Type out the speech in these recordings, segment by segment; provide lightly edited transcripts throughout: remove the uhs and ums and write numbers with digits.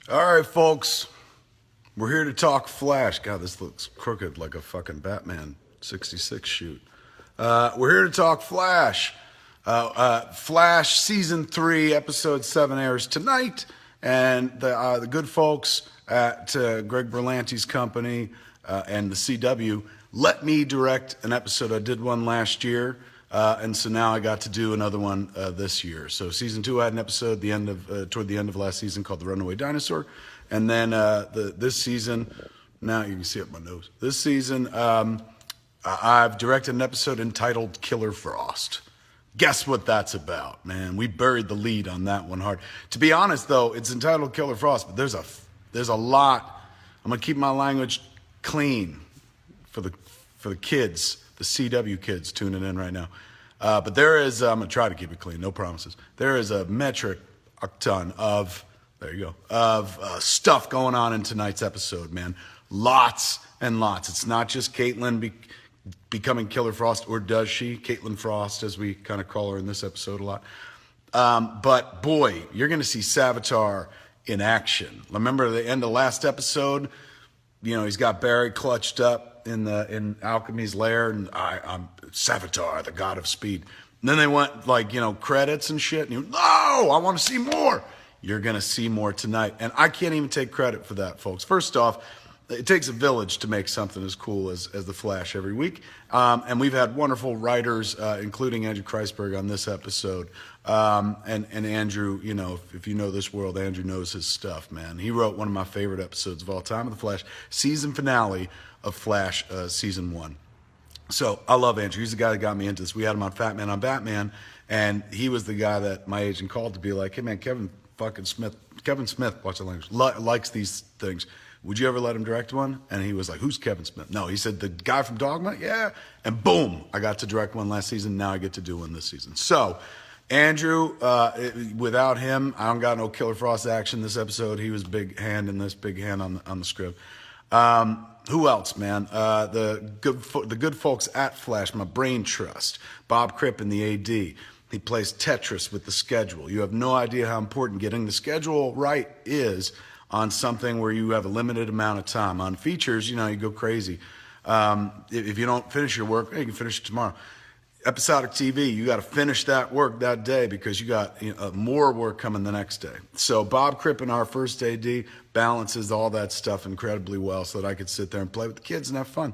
All right, folks. We're here to talk Flash. God, this looks crooked like a fucking Batman 66 shoot. We're here to talk Flash. Flash Season 3, Episode 7 airs tonight. And the good folks at Greg Berlanti's company and the CW let me direct an episode. I did one last year. And so now I got to do another one this year. So season 2, I had an episode toward the end of last season called The Runaway Dinosaur. And then this season, now you can see up my nose. This season, I've directed an episode entitled Killer Frost. Guess what that's about, man? We buried the lead on that one hard. To be honest, though, it's entitled Killer Frost, but there's a lot. I'm gonna keep my language clean for the kids, the CW kids tuning in right now. But there is, I'm gonna try to keep it clean, no promises. There is a metric ton of, there you go, of stuff going on in tonight's episode, man. Lots and lots. It's not just Caitlin becoming Killer Frost, or does she? Caitlin Frost, as we kind of call her in this episode a lot. But boy, you're gonna see Savatar in action. Remember the end of last episode? You know, he's got Barry clutched up in Alchemy's lair, and I'm Savatar, the god of speed. And then they went credits and shit, and you, no, I want to see more. You're gonna see more tonight, and I can't even take credit for that, folks. First off, it takes a village to make something as cool as The Flash every week, and we've had wonderful writers, including Andrew Kreisberg on this episode. And Andrew, you know, if you know this world, Andrew knows his stuff, man. He wrote one of my favorite episodes of all time of The Flash, season finale of Flash season 1. So I love Andrew. He's the guy that got me into this. We had him on Fat Man on Batman, and he was the guy that my agent called to be like, hey man, Kevin Smith, watch the language, likes these things. Would you ever let him direct one? And he was like, who's Kevin Smith? No, he said, the guy from Dogma? Yeah. And boom, I got to direct one last season. Now I get to do one this season. So Andrew, without him, I don't got no Killer Frost action this episode. He was big hand in this, big hand on the script. Who else, man? The good folks at Flash, my brain trust. Bob Cripp in the AD. He plays Tetris with the schedule. You have no idea how important getting the schedule right is on something where you have a limited amount of time. On features, you know, you go crazy. If you don't finish your work, you can finish it tomorrow. Episodic TV, you got to finish that work that day because you got more work coming the next day. So Bob Cripp in our first AD balances all that stuff incredibly well so that I could sit there and play with the kids and have fun.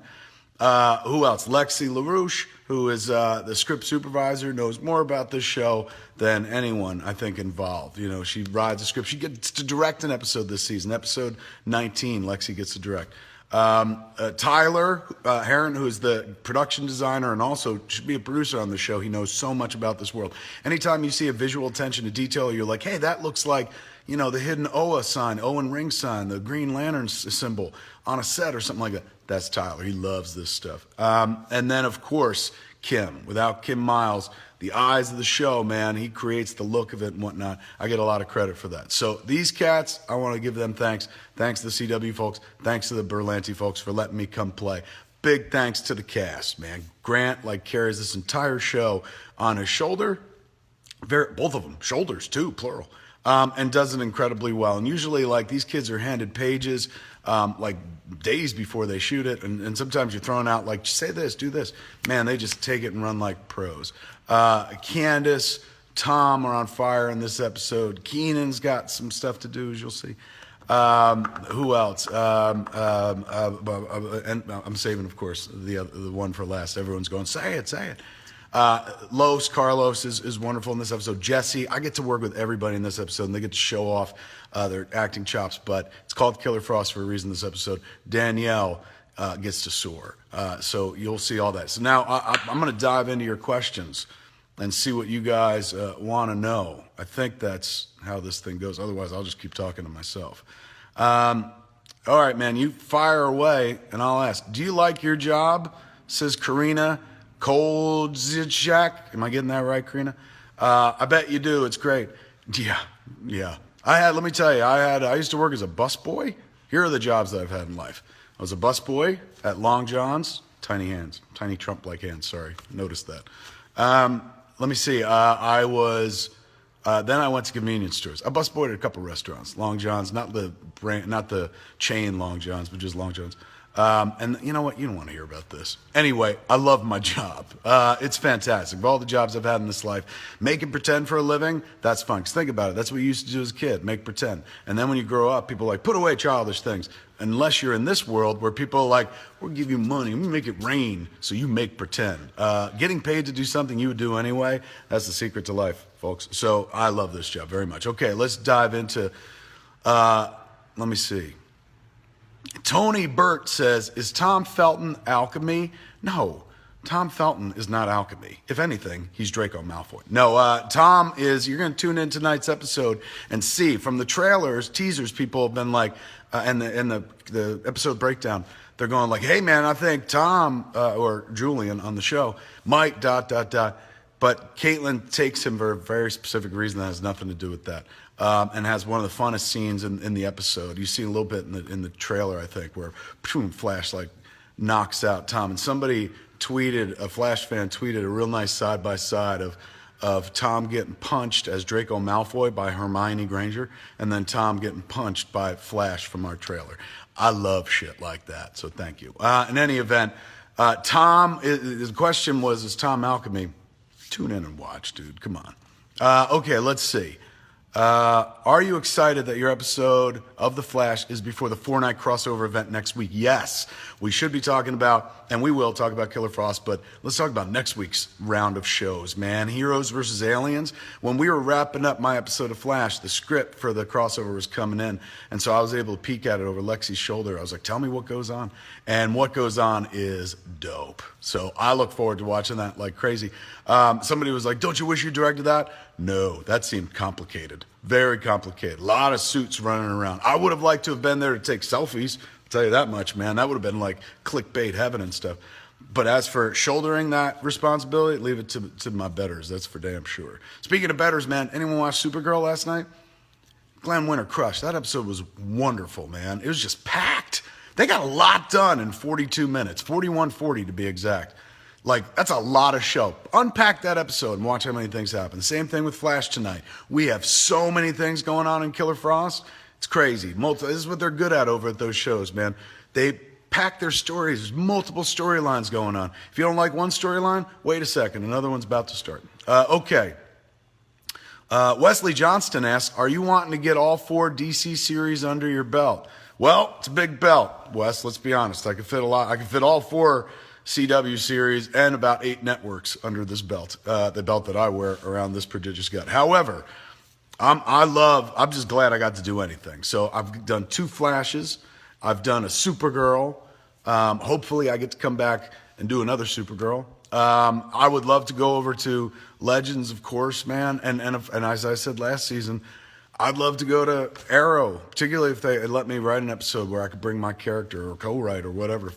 Who else? Lexi LaRouche, who is the script supervisor, knows more about this show than anyone, I think, involved. You know, she rides the script. She gets to direct an episode this season. Episode 19, Lexi gets to direct. Tyler Heron, who is the production designer and also should be a producer on the show. He knows so much about this world. Anytime you see a visual attention to detail, you're like, hey, that looks like, you know, the hidden Oa sign, Owen Ring sign, the Green Lantern symbol on a set or something like that. That's Tyler. He loves this stuff. And then, of course, Kim. Without Kim Miles, the eyes of the show, man, he creates the look of it and whatnot. I get a lot of credit for that. So these cats, I want to give them thanks. Thanks to the CW folks. Thanks to the Berlanti folks for letting me come play. Big thanks to the cast, man. Grant, carries this entire show on his shoulder. Both of them, shoulders too, plural. And does it incredibly well. And usually, these kids are handed pages, days before they shoot it. And sometimes you're thrown out, say this, do this. Man, they just take it and run like pros. Candace, Tom are on fire in this episode. Keenan's got some stuff to do, as you'll see. Who else? And I'm saving, of course, the one for last. Everyone's going, say it. Los Carlos is wonderful in this episode. Jesse, I get to work with everybody in this episode, and they get to show off their acting chops, but it's called Killer Frost for a reason this episode. Danielle gets to soar. So you'll see all that. So now I'm going to dive into your questions and see what you guys want to know. I think that's how this thing goes. Otherwise, I'll just keep talking to myself. All right, man, you fire away, and I'll ask, do you like your job? Says Karina Koldzijak. Am I getting that right, Karina? I bet you do. It's great. Yeah. Let me tell you, I used to work as a busboy. Here are the jobs that I've had in life. I was a busboy at Long John's. Tiny hands. Tiny Trump-like hands, sorry. Noticed that. Let me see. I was Then I went to convenience stores. I busboyed at a couple restaurants. Long John's, not the brand, not the chain Long John's, but just Long John's. And you know what? You don't want to hear about this. Anyway, I love my job. It's fantastic. Of all the jobs I've had in this life, making pretend for a living, that's fun. Because think about it. That's what you used to do as a kid, make pretend. And then when you grow up, people are like, put away childish things. Unless you're in this world where people are like, we'll give you money, we'll make it rain, so you make pretend. Getting paid to do something you would do anyway, that's the secret to life, folks. So I love this job very much. Okay, let's dive into, let me see. Tony Burt says, is Tom Felton alchemy? No, Tom Felton is not alchemy. If anything, he's Draco Malfoy. No, Tom is, you're going to tune in tonight's episode and see from the trailers, teasers, people have been like, and the episode breakdown, they're going like, hey man, I think Tom, or Julian on the show, might ... But Caitlin takes him for a very specific reason that has nothing to do with that. And has one of the funnest scenes in the episode. You see a little bit in the trailer, I think, where boom, Flash like knocks out Tom. And somebody tweeted, a Flash fan tweeted a real nice side-by-side of Tom getting punched as Draco Malfoy by Hermione Granger, and then Tom getting punched by Flash from our trailer. I love shit like that, so thank you. In any event, Tom, the question was, is Tom alchemy? Tune in and watch, dude. Come on. Okay, let's see. Are you excited that your episode of The Flash is before the 4-night crossover event next week? Yes. We should be talking about, and we will talk about Killer Frost, but let's talk about next week's round of shows, man. Heroes versus Aliens. When we were wrapping up my episode of Flash, the script for the crossover was coming in, and so I was able to peek at it over Lexi's shoulder. I was like, tell me what goes on. And what goes on is dope. So I look forward to watching that like crazy. Somebody was like, don't you wish you directed that? No, that seemed complicated. Very complicated. A lot of suits running around. I would have liked to have been there to take selfies. I'll tell you that much, man. That would have been like clickbait heaven and stuff. But as for shouldering that responsibility, leave it to my betters. That's for damn sure. Speaking of betters, man, anyone watch Supergirl last night? Glenn Winter crushed. That episode was wonderful, man. It was just packed. They got a lot done in 42 minutes, 41:40 to be exact. Like, that's a lot of show. Unpack that episode and watch how many things happen. Same thing with Flash tonight. We have so many things going on in Killer Frost. It's crazy. This is what they're good at over at those shows, man. They pack their stories. There's multiple storylines going on. If you don't like one storyline, wait a second. Another one's about to start. Okay. Wesley Johnston asks, are you wanting to get all 4 DC series under your belt? Well, it's a big belt, Wes. Let's be honest. I can fit a lot. I can fit all 4 CW series and about 8 networks under this belt, the belt that I wear around this prodigious gut. However, I'm just glad I got to do anything. So I've done 2 Flashes. I've done a Supergirl. Hopefully I get to come back and do another Supergirl. I would love to go over to Legends, of course, man. And as I said last season, I'd love to go to Arrow, particularly if they let me write an episode where I could bring my character or co-write or whatever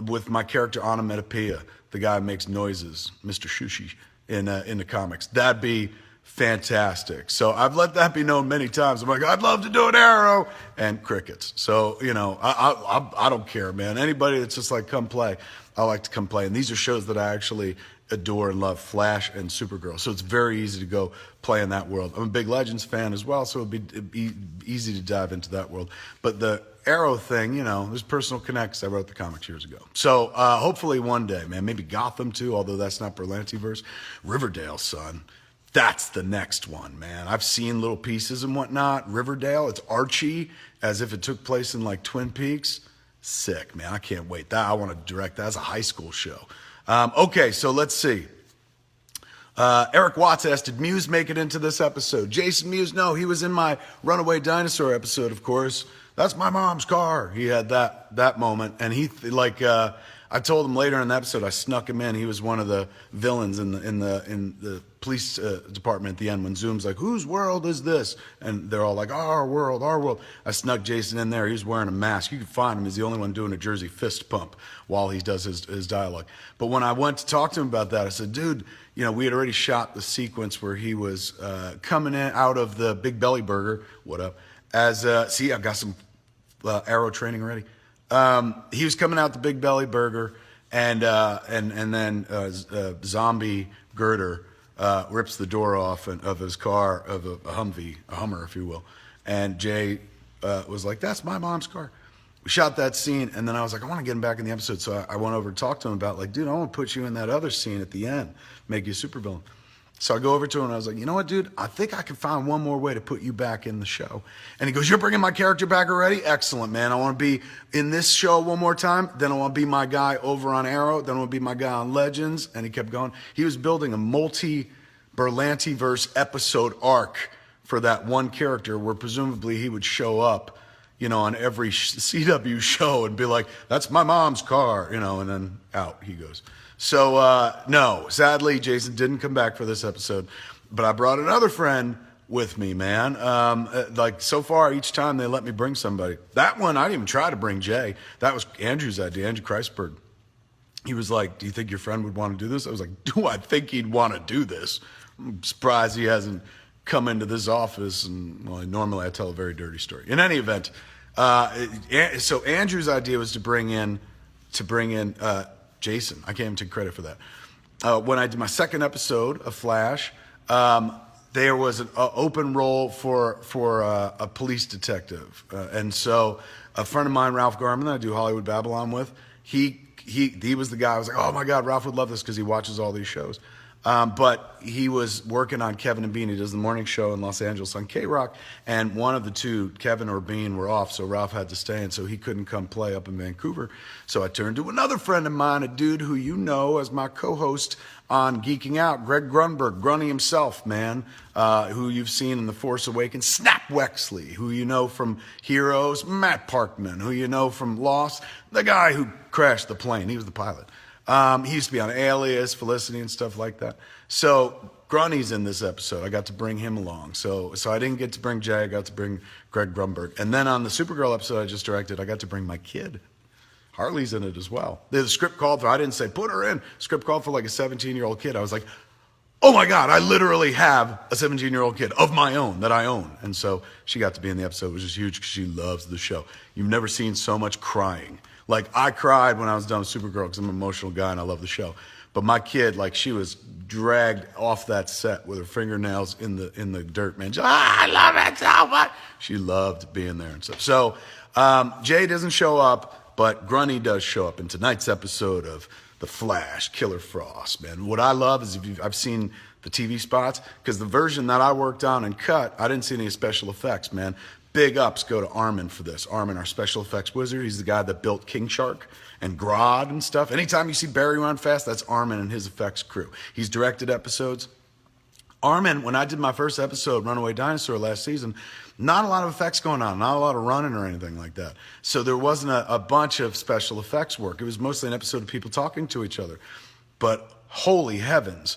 with my character Onomatopoeia, the guy who makes noises, Mr. Shushi, in the comics. That'd be fantastic. So I've let that be known many times. I'm like, I'd love to do an Arrow, and crickets. So, you know, I don't care, man. Anybody that's just like, come play, I like to come play. And these are shows that I actually adore and love, Flash and Supergirl. So it's very easy to go play in that world. I'm a big Legends fan as well, so it'd be easy to dive into that world. But the Arrow thing, you know, there's personal connects. I wrote the comics years ago. So hopefully one day, man, maybe Gotham too, although that's not Berlantiverse. Riverdale, son. That's the next one, man. I've seen little pieces and whatnot. Riverdale, it's Archie, as if it took place in like Twin Peaks. Sick, man. I can't wait. I want to direct that as a high school show. Okay, so let's see. Eric Watts asked, did Muse make it into this episode? Jason Muse, no, he was in my Runaway Dinosaur episode, of course. That's my mom's car. He had that moment, and he I told him later in the episode, I snuck him in. He was one of the villains in the police department at the end when Zoom's like, whose world is this? And they're all like, our world, our world. I snuck Jason in there. He was wearing a mask. You can find him. He's the only one doing a Jersey fist pump while he does his dialogue. But when I went to talk to him about that, I said, dude, you know, we had already shot the sequence where he was coming in out of the Big Belly Burger. What up? See, I got some Arrow training ready. He was coming out the Big Belly Burger, and then Zombie Girder rips the door off of his car, of a Humvee, a Hummer, if you will. And Jay was like, that's my mom's car. We shot that scene, and then I was like, I want to get him back in the episode. So I went over to talk to him about, like, dude, I want to put you in that other scene at the end, make you a supervillain. So I go over to him, and I was like, you know what, dude? I think I can find one more way to put you back in the show. And he goes, you're bringing my character back already? Excellent, man. I want to be in this show one more time. Then I want to be my guy over on Arrow. Then I want to be my guy on Legends. And he kept going. He was building a multi-Berlanti-verse episode arc for that one character where presumably he would show up, on every CW show and be like, that's my mom's car, and then out he goes. So, no, sadly, Jason didn't come back for this episode, but I brought another friend with me, man. Like, so far, each time they let me bring somebody. That one, I didn't even try to bring Jay. That was Andrew's idea, Andrew Kreisberg. He was like, do you think your friend would want to do this? I was like, do I think he'd want to do this? I'm surprised he hasn't come into this office, and well, normally I tell a very dirty story. In any event, so Andrew's idea was to bring in Jason. I can't even take credit for that. When I did my second episode of Flash, there was an open role for a police detective, and so a friend of mine, Ralph Garman, that I do Hollywood Babylon with, he was the guy. I was like, oh my God, Ralph would love this because he watches all these shows. But he was working on Kevin and Bean. He does the morning show in Los Angeles on K-Rock, and one of the two, Kevin or Bean, were off, so Ralph had to stay, and so he couldn't come play up in Vancouver. So I turned to another friend of mine, a dude who you know as my co-host on Geeking Out, Greg Grunberg, Grunny himself, man, who you've seen in The Force Awakens, Snap Wexley, who you know from Heroes, Matt Parkman, who you know from Lost, the guy who crashed the plane. He was the pilot. He used to be on Alias, Felicity, and stuff like that. So Grunny's in this episode. I got to bring him along. So I didn't get to bring Jay. I got to bring Greg Grunberg. And then on the Supergirl episode I just directed, I got to bring my kid. Harley's in it as well. The script called for, I didn't say, put her in. Script called for like a 17-year-old kid. I was like, oh my God, I literally have a 17-year-old kid of my own that I own. And so she got to be in the episode, which is huge because she loves the show. You've never seen so much crying. Like, I cried when I was done with Supergirl because I'm an emotional guy and I love the show. But my kid, like, she was dragged off that set with her fingernails in the dirt, man. I love it so much. She loved being there and stuff. So Jay doesn't show up, but Grunny does show up in tonight's episode of The Flash, Killer Frost, man. What I love is I've seen the TV spots, because the version that I worked on and cut, I didn't see any special effects, man. Big ups go to Armen for this. Armen, our special effects wizard. He's the guy that built King Shark and Grodd and stuff. Anytime you see Barry run fast, that's Armen and his effects crew. He's directed episodes. Armen, when I did my first episode, Runaway Dinosaur, last season, not a lot of effects going on, not a lot of running or anything like that. So there wasn't a bunch of special effects work. It was mostly an episode of people talking to each other. But holy heavens,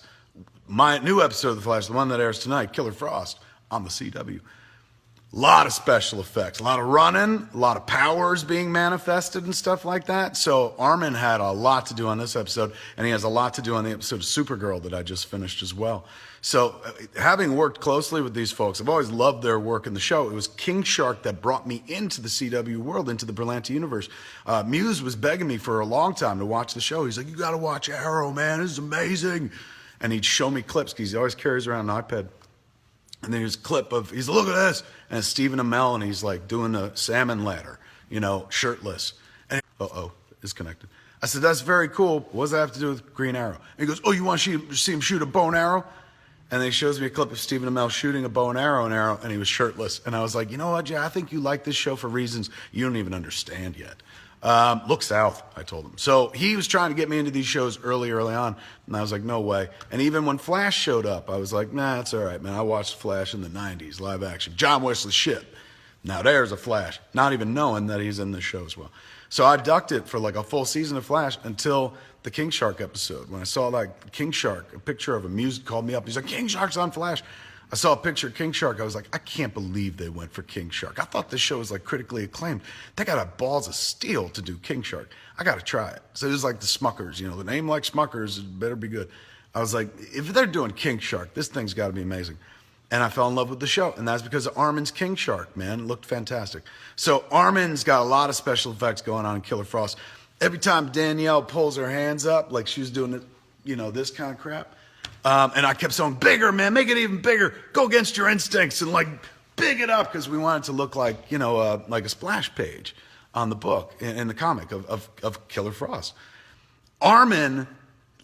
my new episode of The Flash, the one that airs tonight, Killer Frost, on the CW. A lot of special effects, a lot of running, a lot of powers being manifested and stuff like that. So Armen had a lot to do on this episode, and he has a lot to do on the episode of Supergirl that I just finished as well. So having worked closely with these folks, I've always loved their work in the show. It was King Shark that brought me into the CW world, into the Berlanti universe. Muse was begging me for a long time to watch the show. He's like, you got to watch Arrow, man. This is amazing. And he'd show me clips because he always carries around an iPad. And then there's a clip of, he's look at this, and it's Stephen Amell, and he's like doing a salmon ladder, shirtless. And it's connected. I said, that's very cool. What does that have to do with Green Arrow? And he goes, oh, you want to see him shoot a bow and arrow? And then he shows me a clip of Stephen Amell shooting a bow and arrow, and he was shirtless. And I was like, you know what, Jay, I think you like this show for reasons you don't even understand yet. Look south, I told him. So he was trying to get me into these shows early on, and I was like, no way. And even when Flash showed up, I was like, nah, it's all right, man. I watched Flash in the 90s, live action. John Wesley Shipp. Now there's a Flash, not even knowing that he's in this show as well. So I ducked it for like a full season of Flash until the King Shark episode. When I saw like King Shark, a picture of him, Muse called me up. He's like, King Shark's on Flash. I saw a picture of King Shark. I was like, I can't believe they went for King Shark. I thought this show was like critically acclaimed. They got a balls of steel to do King Shark. I got to try it. So it was like the Smuckers, the name like Smuckers, it better be good. I was like, if they're doing King Shark, this thing's got to be amazing. And I fell in love with the show. And that's because of Armen's King Shark, man. It looked fantastic. So Armen's got a lot of special effects going on in Killer Frost. Every time Danielle pulls her hands up, like she was doing it, this kind of crap, And I kept saying, bigger, man, make it even bigger. Go against your instincts and like big it up, because we want it to look like, like a splash page on the book, in the comic of Killer Frost. Armen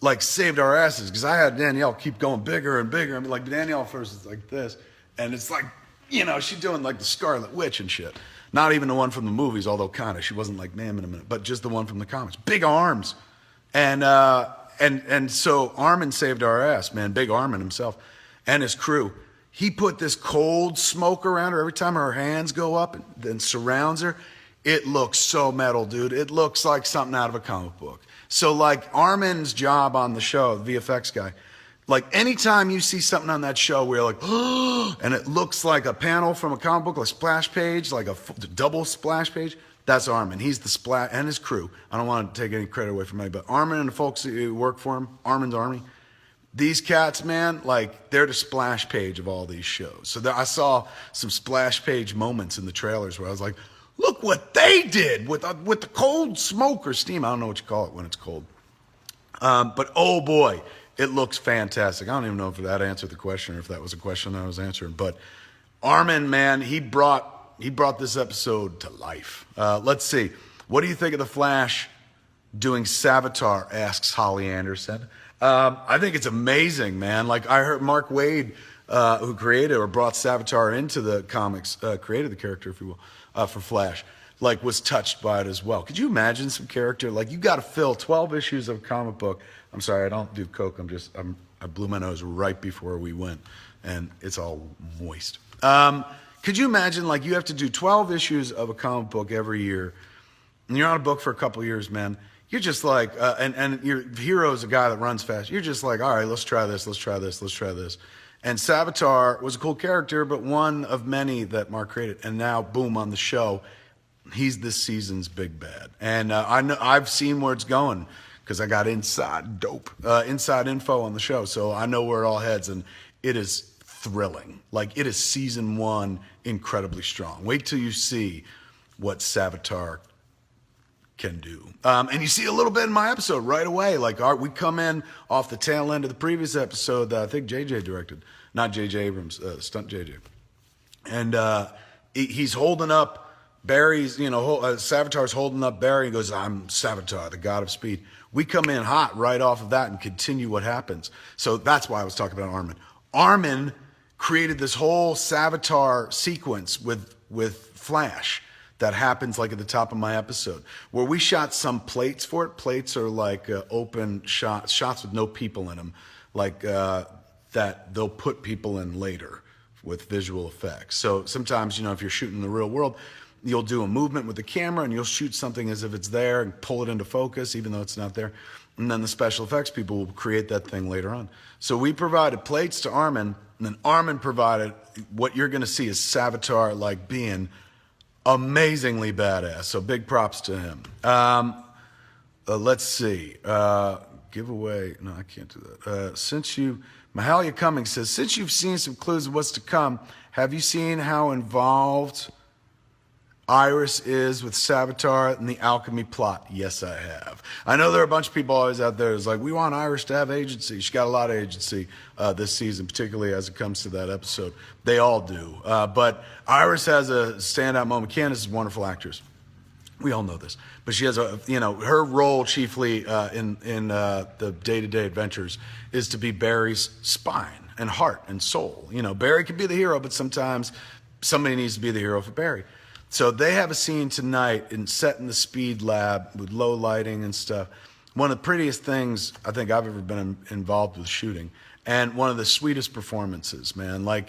like saved our asses, because I had Danielle keep going bigger and bigger. I mean, like Danielle first is like this, and it's like, she's doing like the Scarlet Witch and shit. Not even the one from the movies, although kind of. She wasn't like ma'am in a minute, but just the one from the comics. Big arms. And so Armen saved our ass, man. Big Armen himself and his crew. He put this cold smoke around her every time her hands go up and surrounds her. It looks so metal, dude. It looks like something out of a comic book. So like Armen's job on the show, the VFX guy, like anytime you see something on that show where you're like, oh, and it looks like a panel from a comic book, like a splash page, like a double splash page, that's Armen. He's the splash, and his crew. I don't want to take any credit away from anybody, but Armen and the folks who work for him, Armen's Army, these cats, man, like they're the splash page of all these shows. So I saw some splash page moments in the trailers where I was like, look what they did with the cold smoke or steam. I don't know what you call it when it's cold. But oh boy, it looks fantastic. I don't even know if that answered the question or if that was a question that I was answering. But Armen, man, he brought this episode to life. Let's see. What do you think of the Flash doing Savatar? Asks Holly Anderson. I think it's amazing, man. Like I heard Mark Waid, who created or brought Savatar into the comics, created the character, if you will. For Flash, like was touched by it as well. Could you imagine some character, like you got to fill 12 issues of a comic book. I'm sorry, I don't do coke. I blew my nose right before we went and it's all moist. Could you imagine like you have to do 12 issues of a comic book every year and you're on a book for a couple of years, man. You're just like, and your hero's a guy that runs fast. You're just like, all right, let's try this. Let's try this. Let's try this. And Savatar was a cool character, but one of many that Mark created. And now, boom, on the show, he's this season's big bad. And I've seen where it's going because I got inside info on the show. So I know where it all heads, and it is thrilling. Like, it is season one, incredibly strong. Wait till you see what Savatar can do. And you see a little bit in my episode right away. Like we come in off the tail end of the previous episode that I think JJ directed, not JJ Abrams, stunt JJ. And he's holding up Barry's, Savatar's holding up Barry and goes, I'm Savatar, the god of speed. We come in hot right off of that and continue what happens. So that's why I was talking about Armen. Armen created this whole Savatar sequence with Flash that happens like at the top of my episode, where we shot some plates for it. Plates are like open shots with no people in them, like that they'll put people in later with visual effects. So sometimes, if you're shooting in the real world, you'll do a movement with the camera and you'll shoot something as if it's there and pull it into focus, even though it's not there. And then the special effects people will create that thing later on. So we provided plates to Armen, and then Armen provided what you're going to see is Savatar like being amazingly badass. So big props to him. Let's see. Giveaway. No, I can't do that. Mahalia Cummings says, since you've seen some clues of what's to come, have you seen how involved Iris is with Savatar and the alchemy plot? Yes, I have. I know there are a bunch of people always out there who's like, we want Iris to have agency. She got a lot of agency this season, particularly as it comes to that episode. They all do. But Iris has a standout moment. Candace is a wonderful actress. We all know this. But she has her role chiefly in the day-to-day adventures is to be Barry's spine and heart and soul. Barry can be the hero, but sometimes somebody needs to be the hero for Barry. So they have a scene tonight set in the speed lab with low lighting and stuff. One of the prettiest things I think I've ever been involved with shooting, and one of the sweetest performances, man. Like,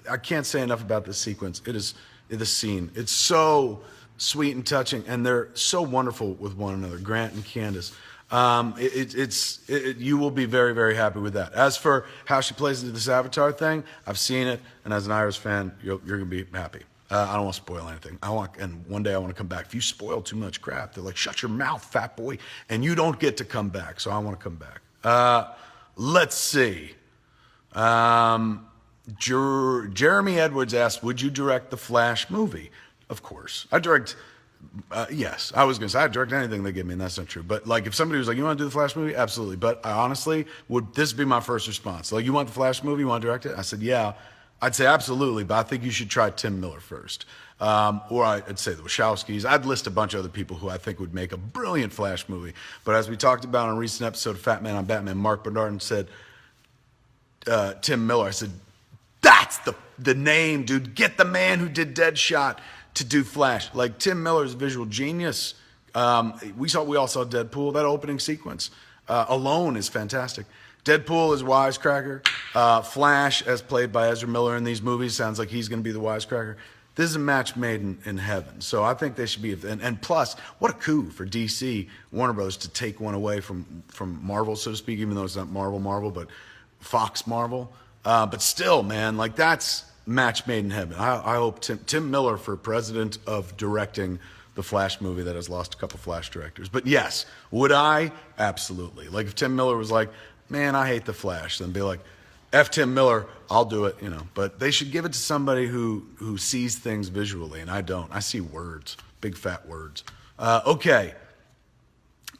I can't say enough about this sequence. It is the scene. It's so sweet and touching, and they're so wonderful with one another, Grant and Candace. You will be very, very happy with that. As for how she plays into this Avatar thing, I've seen it, and as an Iris fan, you're going to be happy. I don't want to spoil anything. And one day I want to come back. If you spoil too much crap, they're like, shut your mouth, fat boy. And you don't get to come back. So I want to come back. Let's see. Jeremy Edwards asked, would you direct the Flash movie? Of course. I direct Yes, I was going to say I'd direct anything they give me, and that's not true. But like, if somebody was like, "You want to do the Flash movie?" Absolutely. But I honestly would. This be my first response. Like, you want the Flash movie? You want to direct it? I said, "Yeah." I'd say absolutely, but I think you should try Tim Miller first. Or I'd say the Wachowskis. I'd list a bunch of other people who I think would make a brilliant Flash movie. But as we talked about on a recent episode of Fat Man on Batman, Mark Bernardin said Tim Miller. I said, that's the name, dude. Get the man who did Deadshot to do Flash. Like, Tim Miller's a visual genius. We all saw Deadpool. That opening sequence alone is fantastic. Deadpool is Wisecracker. Flash, as played by Ezra Miller in these movies, sounds like he's going to be the Wisecracker. This is a match made in heaven. So I think they should be. And plus, what a coup for DC, Warner Bros. To take one away from Marvel, so to speak, even though it's not Marvel, but Fox Marvel. But still, man, like, that's match made in heaven. I hope Tim Miller for president of directing the Flash movie that has lost a couple Flash directors. But yes, would I? Absolutely. Like, if Tim Miller was like, man, I hate the Flash, then be like, F Tim Miller, I'll do it, But they should give it to somebody who sees things visually, and I don't. I see words, big fat words. Okay.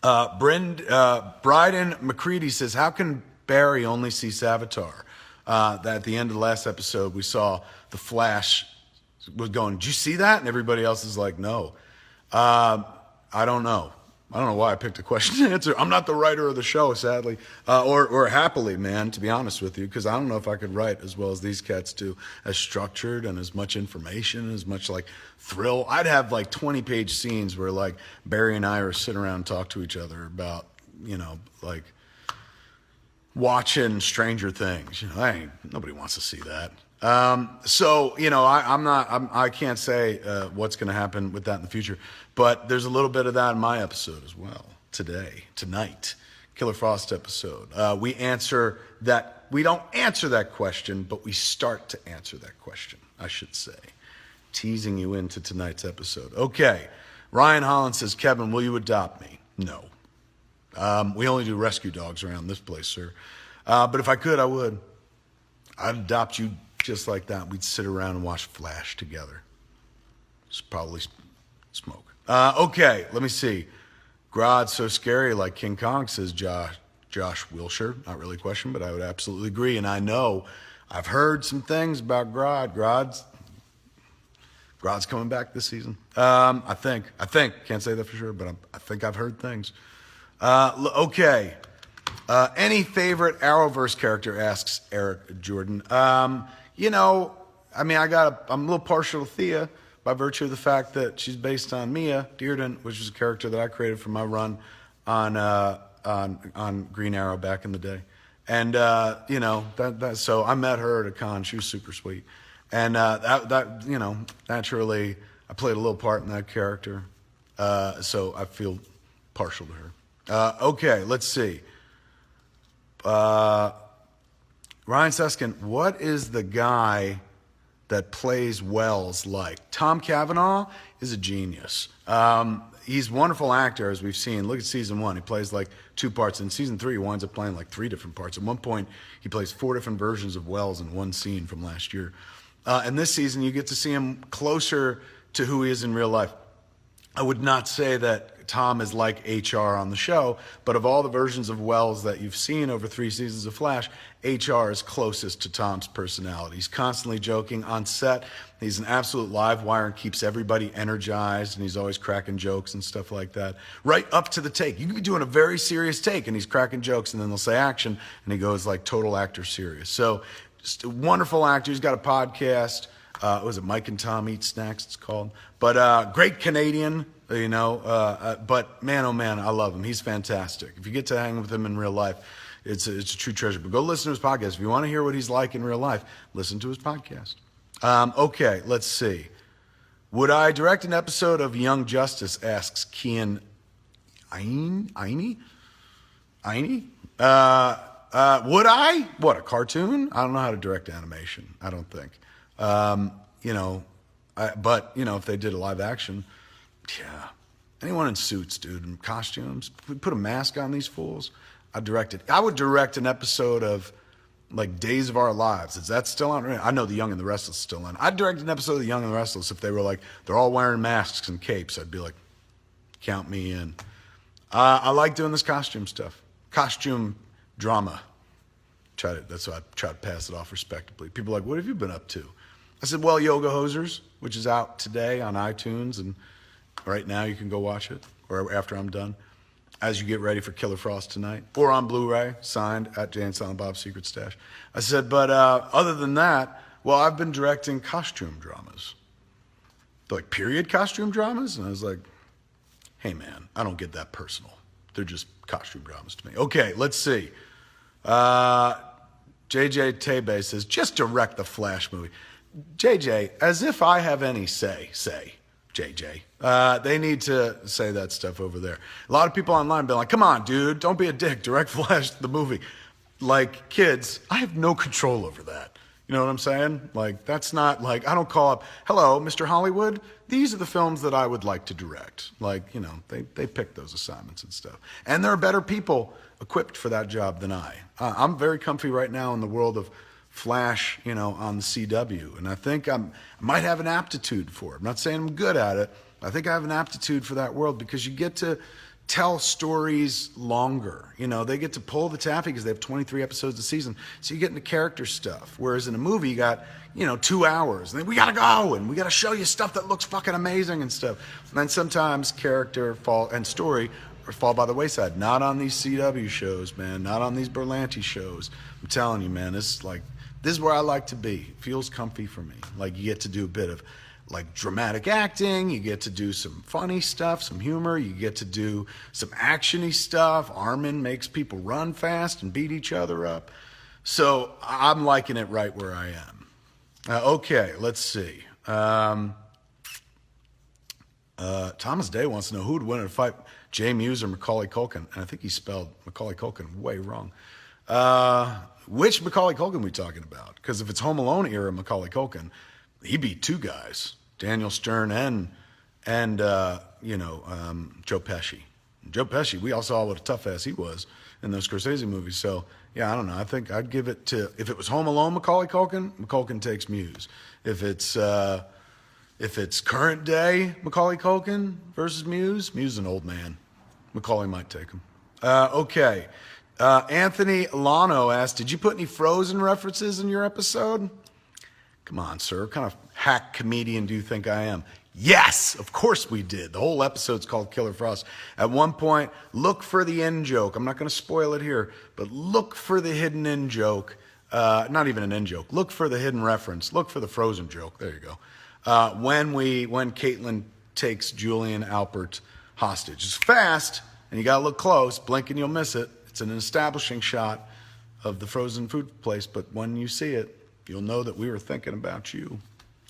Bryden McCready says, how can Barry only see Savatar? That at the end of the last episode, we saw the Flash was going, did you see that? And everybody else is like, no. I don't know. I don't know why I picked a question to answer. I'm not the writer of the show, sadly, or happily, man, to be honest with you, because I don't know if I could write as well as these cats do, as structured and as much information, as much like thrill. I'd have like 20-page scenes where like Barry and I are sitting around and talk to each other about, like watching Stranger Things. Nobody wants to see that. So, I can't say what's going to happen with that in the future, but there's a little bit of that in my episode as well. Tonight, Killer Frost episode. We don't answer that question, but we start to answer that question, I should say. Teasing you into tonight's episode. Okay. Ryan Holland says, Kevin, will you adopt me? No. We only do rescue dogs around this place, sir. But if I could, I would. I'd adopt you just like that. We'd sit around and watch Flash together. Just probably smoke. Okay, let me see. Grodd so scary like King Kong, says Josh Wilshire. Not really a question, but I would absolutely agree. And I know I've heard some things about Grodd. Grodd's coming back this season. I think. Can't say that for sure, but I think I've heard things. Okay. Any favorite Arrowverse character, asks Eric Jordan. I'm a little partial to Thea by virtue of the fact that she's based on Mia Dearden, which is a character that I created for my run on Green Arrow back in the day. And, so I met her at a con. She was super sweet. And, naturally, I played a little part in that character. So I feel partial to her. Okay, let's see. Ryan Suskin, what is the guy that plays Wells like? Tom Cavanaugh is a genius. He's a wonderful actor, as we've seen. Look at season 1. He plays like 2 parts. In season 3, he winds up playing like 3 different parts. At one point, he plays 4 different versions of Wells in one scene from last year. And this season, you get to see him closer to who he is in real life. I would not say that Tom is like HR on the show, but of all the versions of Wells that you've seen over 3 seasons of Flash, HR is closest to Tom's personality. He's constantly joking on set. He's an absolute live wire and keeps everybody energized, and he's always cracking jokes and stuff like that. Right up to the take. You could be doing a very serious take, and he's cracking jokes, and then they'll say action, and he goes like total actor serious. So just a wonderful actor. He's got a podcast. Was it Mike and Tom Eat Snacks, it's called. But great Canadian, but man, oh man, I love him. He's fantastic. If you get to hang with him in real life, it's a true treasure. But go listen to his podcast. If you want to hear what he's like in real life, listen to his podcast. Okay, let's see. Would I direct an episode of Young Justice, asks Kian Aini? Would I? What, a cartoon? I don't know how to direct animation, I don't think. If they did a live action, yeah. Anyone in suits, dude, and costumes, put a mask on these fools. I would direct an episode of like Days of Our Lives. Is that still on? I know The Young and the Restless is still on. I'd direct an episode of The Young and the Restless if they were like, they're all wearing masks and capes. I'd be like, count me in. I like doing this costume stuff. Costume drama. That's why I try to pass it off respectably. People are like, what have you been up to? I said, well, Yoga Hosers, which is out today on iTunes, and right now you can go watch it, or after I'm done, as you get ready for Killer Frost tonight, or on Blu-ray, signed at Jay and Silent Bob's Secret Stash. I said, but other than that, well, I've been directing costume dramas. Like period costume dramas? And I was like, hey man, I don't get that personal. They're just costume dramas to me. Okay, let's see. JJ Tebe says, just direct the Flash movie. JJ, as if I have any say, JJ. They need to say that stuff over there. A lot of people online been like, come on, dude, don't be a dick, direct Flash the movie. Like, kids, I have no control over that. You know what I'm saying? Like, that's not like, I don't call up, hello, Mr. Hollywood, these are the films that I would like to direct. Like, you know, they pick those assignments and stuff. And there are better people equipped for that job than I. I'm very comfy right now in the world of Flash, you know, on the CW. And I think I might have an aptitude for it. I'm not saying I'm good at it. I think I have an aptitude for that world because you get to tell stories longer. You know, they get to pull the taffy because they have 23 episodes a season. So you get into character stuff. Whereas in a movie, you got, you know, 2 hours. And then we got to go and we got to show you stuff that looks fucking amazing and stuff. And then sometimes character and story fall by the wayside. Not on these CW shows, man. Not on these Berlanti shows. I'm telling you, man, this is where I like to be. It feels comfy for me. Like you get to do a bit of like dramatic acting, you get to do some funny stuff, some humor, you get to do some actiony stuff. Armen makes people run fast and beat each other up. So I'm liking it right where I am. Okay, let's see. Thomas Day wants to know who would win in a fight, Jay Muse or Macaulay Culkin. And I think he spelled Macaulay Culkin way wrong. Which Macaulay Culkin are we talking about? Because if it's Home Alone era Macaulay Culkin, he beat 2 guys, Daniel Stern and Joe Pesci. Joe Pesci, we all saw what a tough ass he was in those Scorsese movies. So yeah, I don't know. I think I'd give it to, if it was Home Alone Macaulay Culkin takes Muse. If it's current day Macaulay Culkin versus Muse is an old man. Macaulay might take him. Okay. Anthony Lano asked, did you put any Frozen references in your episode? Come on, sir. What kind of hack comedian do you think I am? Yes, of course we did. The whole episode's called Killer Frost. At one point, look for the in joke. I'm not going to spoil it here, but look for the hidden in joke. Not even an in joke. Look for the hidden reference. Look for the Frozen joke. There you go. When Caitlin takes Julian Alpert hostage. It's fast, and you got to look close. Blink and you'll miss it. It's an establishing shot of the frozen food place, but when you see it, you'll know that we were thinking about you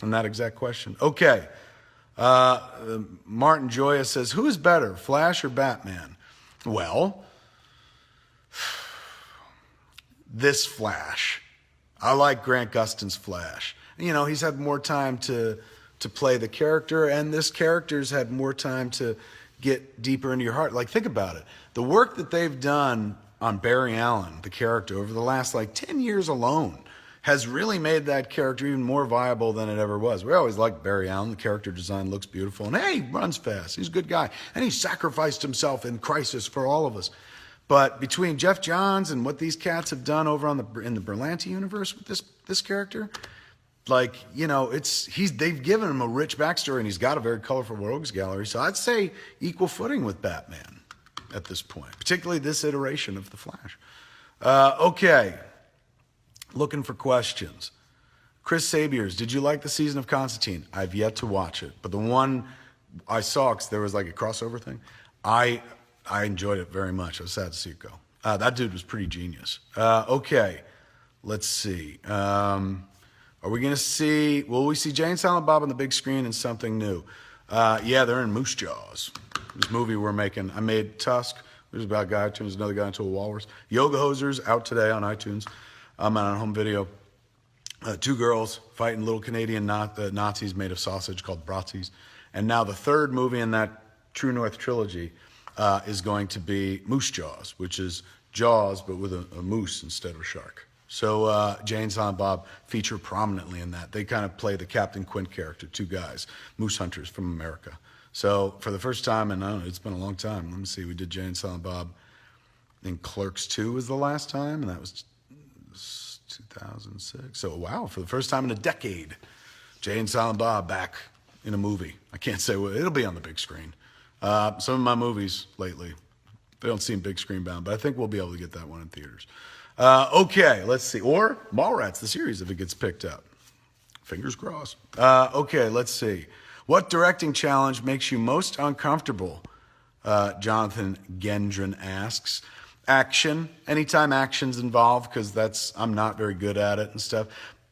on that exact question. Okay. Martin Joya says, who is better, Flash or Batman? Well, this Flash. I like Grant Gustin's Flash. You know, he's had more time to play the character, and this character's had more time to get deeper into your heart. Like, think about it. The work that they've done on Barry Allen, the character, over the last, 10 years alone, has really made that character even more viable than it ever was. We always liked Barry Allen. The character design looks beautiful. And, hey, he runs fast. He's a good guy. And he sacrificed himself in Crisis for all of us. But between Jeff Johns and what these cats have done over in the Berlanti universe with this character, they've given him a rich backstory, and he's got a very colorful rogues gallery. So I'd say equal footing with Batman at this point, particularly this iteration of The Flash. Okay. Looking for questions. Chris Sabiers, did you like the season of Constantine? I've yet to watch it, but the one I saw, because there was like a crossover thing, I enjoyed it very much. I was sad to see it go. That dude was pretty genius. Okay, let's see. Will we see Jay and Silent Bob on the big screen and something new? Yeah, they're in Moose Jaws. This movie we're making. I made Tusk. It was about a guy who turns another guy into a walrus. Yoga Hosers, out today on iTunes. I'm on home video. 2 girls fighting little Canadian Nazis made of sausage called Bratzies. And now the 3rd movie in that True North trilogy is going to be Moose Jaws, which is Jaws, but with a moose instead of a shark. So Jay and Silent Bob feature prominently in that. They kind of play the Captain Quint character, two guys, moose hunters from America. So for the first time, and I don't know, it's been a long time. Let me see, we did Jay and Silent Bob. I think Clerks 2 was the last time, and that was 2006. So wow, for the first time in a decade, Jay and Silent Bob back in a movie. I can't say what, it'll be on the big screen. Some of my movies lately, they don't seem big screen bound, but I think we'll be able to get that one in theaters. Okay, let's see. Or Mallrats, the series, if it gets picked up. Fingers crossed. Okay, let's see. What directing challenge makes you most uncomfortable? Jonathan Gendron asks. Action. Anytime action's involved, because I'm not very good at it and stuff.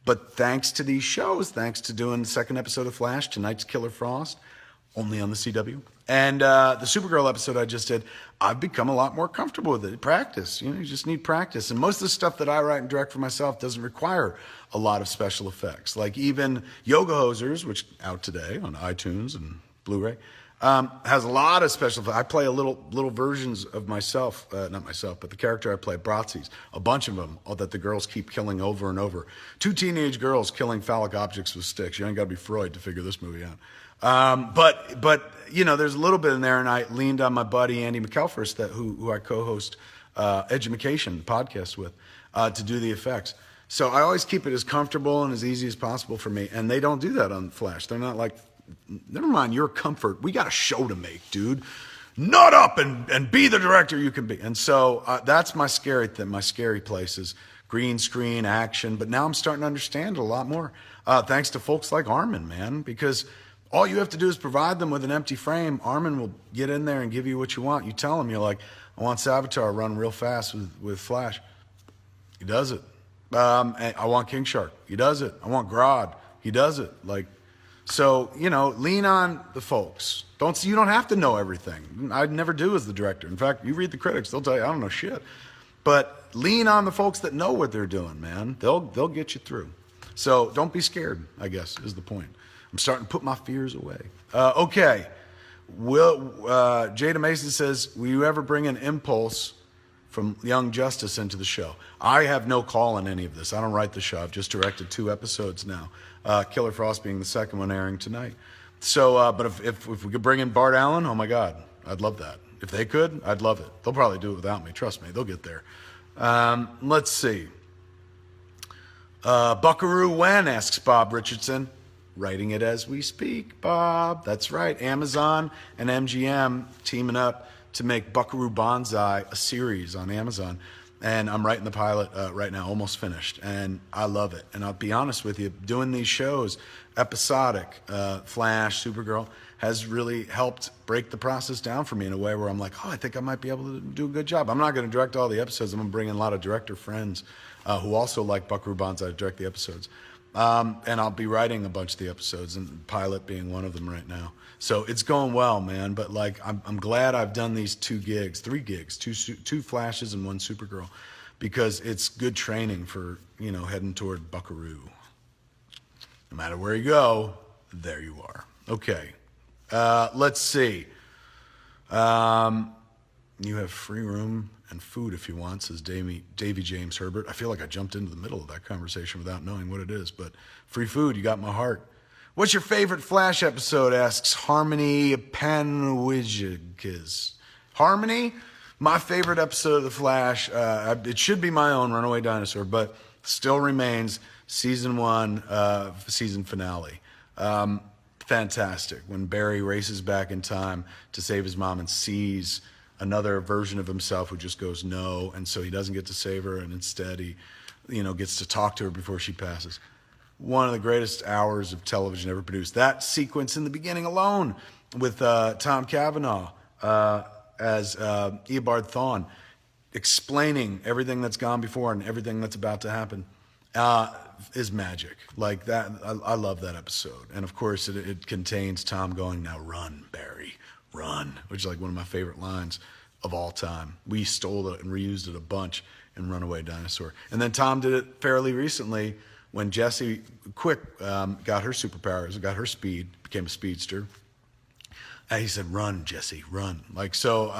But thanks to these shows, thanks to doing the second episode of Flash, tonight's Killer Frost, only on the CW, and the Supergirl episode I just did, I've become a lot more comfortable with it. Practice, you just need practice. And most of the stuff that I write and direct for myself doesn't require a lot of special effects. Like even Yoga Hosers, which out today on iTunes and Blu-ray, has a lot of special effects. I play little versions of myself, not myself, but the character I play, Bratzi's, a bunch of them that the girls keep killing over and over. 2 teenage girls killing phallic objects with sticks. You ain't got to be Freud to figure this movie out. But there's a little bit in there, and I leaned on my buddy Andy McElfresh, who I co-host Edumacation podcast with, to do the effects. So I always keep it as comfortable and as easy as possible for me, and they don't do that on Flash. They're not like, never mind your comfort. We got a show to make, dude. Nut up and be the director you can be. And so that's my scary thing. My scary place is green screen action. But now I'm starting to understand it a lot more, thanks to folks like Armen, man, because all you have to do is provide them with an empty frame. Armen will get in there and give you what you want. You tell him, you're like, I want Savatar to run real fast with Flash. He does it. I want King Shark. He does it. I want Grodd. He does it. So, lean on the folks. You don't have to know everything. I'd never do as the director. In fact, you read the critics, they'll tell you, I don't know shit. But lean on the folks that know what they're doing, man. They'll get you through. So don't be scared, I guess, is the point. I'm starting to put my fears away. Okay. Jada Mason says, will you ever bring an impulse from Young Justice into the show? I have no call in any of this. I don't write the show. I've just directed 2 episodes now. Killer Frost being the second one airing tonight. So, but if we could bring in Bart Allen, oh my God, I'd love that. If they could, I'd love it. They'll probably do it without me. Trust me, they'll get there. Let's see. Buckaroo when, asks Bob Richardson. Writing it as we speak, Bob. That's right. Amazon and MGM teaming up to make Buckaroo Banzai a series on Amazon. And I'm writing the pilot right now, almost finished. And I love it. And I'll be honest with you, doing these shows, episodic, Flash, Supergirl, has really helped break the process down for me in a way where I'm like, I think I might be able to do a good job. I'm not going to direct all the episodes. I'm going to bring in a lot of director friends who also like Buckaroo Banzai to direct the episodes. And I'll be writing a bunch of the episodes, and pilot being one of them right now. So it's going well, man. But I'm glad I've done these 3 gigs, 2 Flashes and 1 Supergirl, because it's good training for, heading toward Buckaroo. No matter where you go, there you are. Okay. Let's see. You have free room and food if you want, says Davy James Herbert. I feel like I jumped into the middle of that conversation without knowing what it is, but free food, you got my heart. What's your favorite Flash episode, asks Harmony Panwijikiz. Harmony, my favorite episode of The Flash, it should be my own, Runaway Dinosaur, but still remains season 1, season finale. Fantastic. When Barry races back in time to save his mom and sees another version of himself who just goes no, and so he doesn't get to save her, and instead he, gets to talk to her before she passes. One of the greatest hours of television ever produced. That sequence in the beginning alone with Tom Cavanaugh as Eobard Thawne, explaining everything that's gone before and everything that's about to happen, is magic. Like that, I love that episode. And of course, it contains Tom going, now run, Barry. Run, which is like one of my favorite lines of all time. We stole it and reused it a bunch in Runaway Dinosaur. And then Tom did it fairly recently when Jessie Quick got her superpowers, got her speed, became a speedster. And he said, "Run, Jesse, run!" Like so,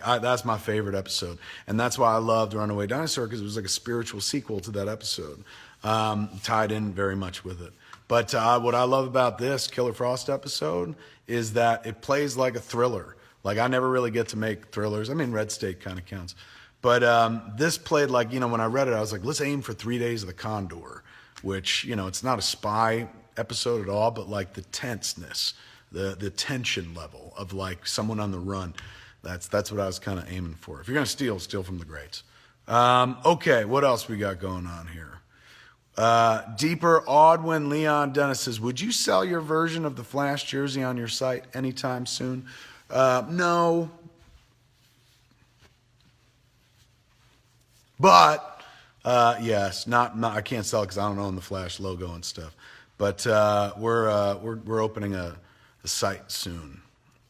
that's my favorite episode, and that's why I loved Runaway Dinosaur, because it was like a spiritual sequel to that episode, tied in very much with it. But what I love about this Killer Frost episode is that it plays like a thriller. Like I never really get to make thrillers. I mean, Red State kind of counts, but this played like, when I read it, I was like, let's aim for 3 Days of the Condor, which it's not a spy episode at all, but like the tenseness. The tension level of like someone on the run. That's what I was kind of aiming for. If you're going to steal from the greats. Okay, what else we got going on here? Deeper Audwin Leon Dennis says, would you sell your version of the Flash jersey on your site anytime soon? No. But, yes, not I can't sell it because I don't own the Flash logo and stuff. But we're opening a site soon,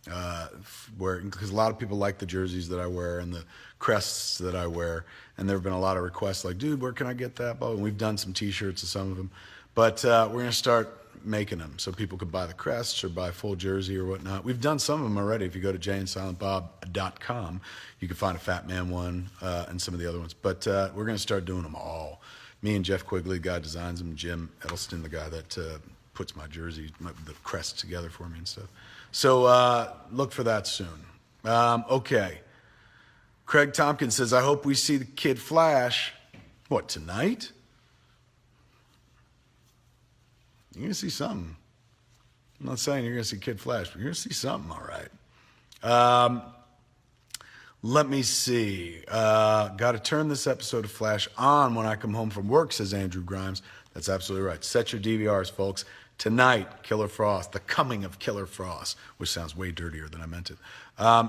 because a lot of people like the jerseys that I wear and the crests that I wear, and there have been a lot of requests like, dude, where can I get that? And we've done some T-shirts of some of them, but we're going to start making them so people can buy the crests or buy full jersey or whatnot. We've done some of them already. If you go to jayandsilentbob.com, you can find a Fat Man one and some of the other ones, but we're going to start doing them all. Me and Jeff Quigley, the guy designs them, Jim Edelston, the guy that puts my jersey, the crest together for me and stuff. So look for that soon. Okay. Craig Tompkins says, I hope we see the Kid Flash. What, tonight? You're going to see something. I'm not saying you're going to see Kid Flash, but you're going to see something, all right. Let me see. Got to turn this episode of Flash on when I come home from work, says Andrew Grimes. That's absolutely right. Set your DVRs, folks. Tonight, Killer Frost, the coming of Killer Frost, which sounds way dirtier than I meant it,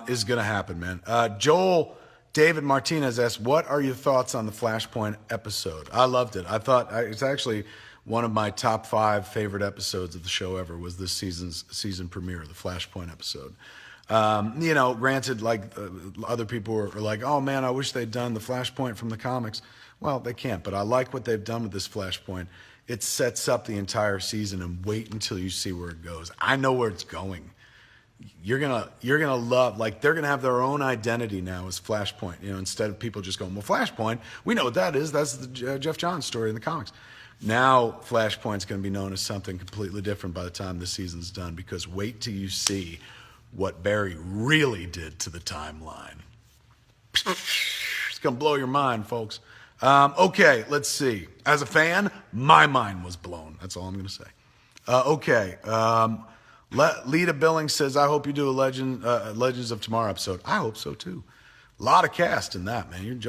is going to happen, man. Joel David Martinez asks, what are your thoughts on the Flashpoint episode? I loved it. I thought it's actually one of my top 5 favorite episodes of the show ever was this season premiere, the Flashpoint episode. Granted, like other people are like, oh man, I wish they'd done the Flashpoint from the comics. Well, they can't, but I like what they've done with this Flashpoint. It sets up the entire season, and wait until you see where it goes. I know where it's going. You're gonna love, like, they're gonna have their own identity now as Flashpoint. Instead of people just going, well, Flashpoint, we know what that is. That's the Jeff Johns story in the comics. Now Flashpoint's gonna be known as something completely different by the time the season's done, because wait till you see what Barry really did to the timeline. It's gonna blow your mind, folks. Okay, let's see. As a fan, my mind was blown. That's all I'm going to say. Okay. Lita Billings says, I hope you do a Legends of Tomorrow episode. I hope so, too. A lot of cast in that, man. You're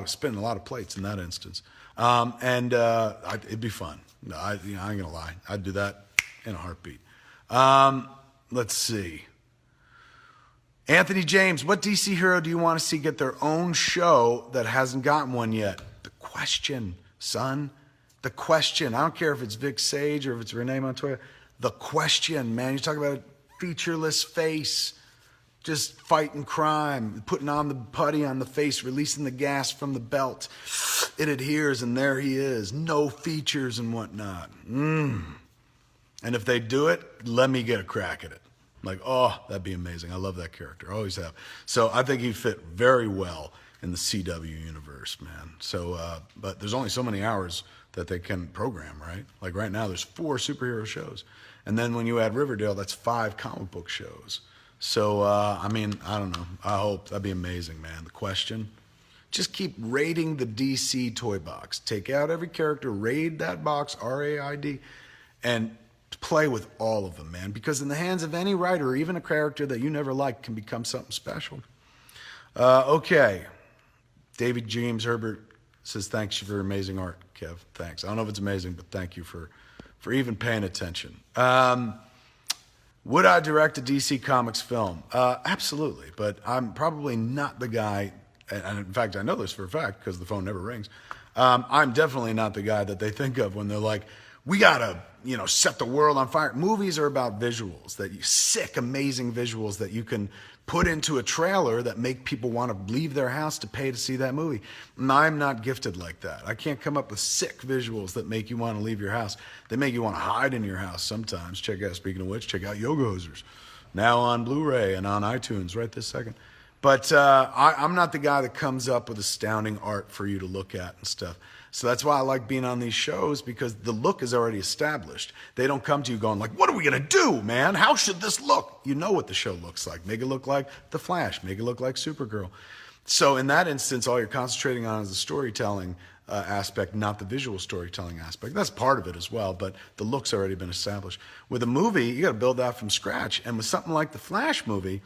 spinning a lot of plates in that instance. It'd be fun. I ain't going to lie. I'd do that in a heartbeat. Let's see. Anthony James, what DC hero do you want to see get their own show that hasn't gotten one yet? The question, son. The question. I don't care if it's Vic Sage or if it's Renee Montoya. The question, man. You're talking about a featureless face, just fighting crime, putting on the putty on the face, releasing the gas from the belt. It adheres, and there he is. No features and whatnot. And if they do it, let me get a crack at it. Like, oh, that'd be amazing. I love that character. I always have. So I think he'd fit very well in the CW universe, man. So, but there's only so many hours that they can program, right? Like right now, there's 4 superhero shows. And then when you add Riverdale, that's 5 comic book shows. So, I don't know. I hope. That'd be amazing, man. The question, just keep raiding the DC toy box. Take out every character, raid that box, RAID, and play with all of them, man, because in the hands of any writer, even a character that you never liked can become something special. Okay. David James Herbert says, thanks for your amazing art, Kev. Thanks. I don't know if it's amazing, but thank you for even paying attention. Would I direct a DC Comics film? Absolutely, but I'm probably not the guy, and in fact, I know this for a fact because the phone never rings. I'm definitely not the guy that they think of when they're like, we gotta, set the world on fire. Movies are about visuals, sick, amazing visuals that you can put into a trailer that make people want to leave their house to pay to see that movie. And I'm not gifted like that. I can't come up with sick visuals that make you want to leave your house. They make you want to hide in your house sometimes. Speaking of which, check out Yoga Hosers. now on Blu-ray and on iTunes right this second. But I'm not the guy that comes up with astounding art for you to look at and stuff. So that's why I like being on these shows, because the look is already established. They don't come to you going like, what are we going to do, man? How should this look? You know what the show looks like. Make it look like The Flash. Make it look like Supergirl. So in that instance, all you're concentrating on is the storytelling aspect, not the visual storytelling aspect. That's part of it as well, but the look's already been established. With a movie, you got to build that from scratch. And with something like the Flash movie,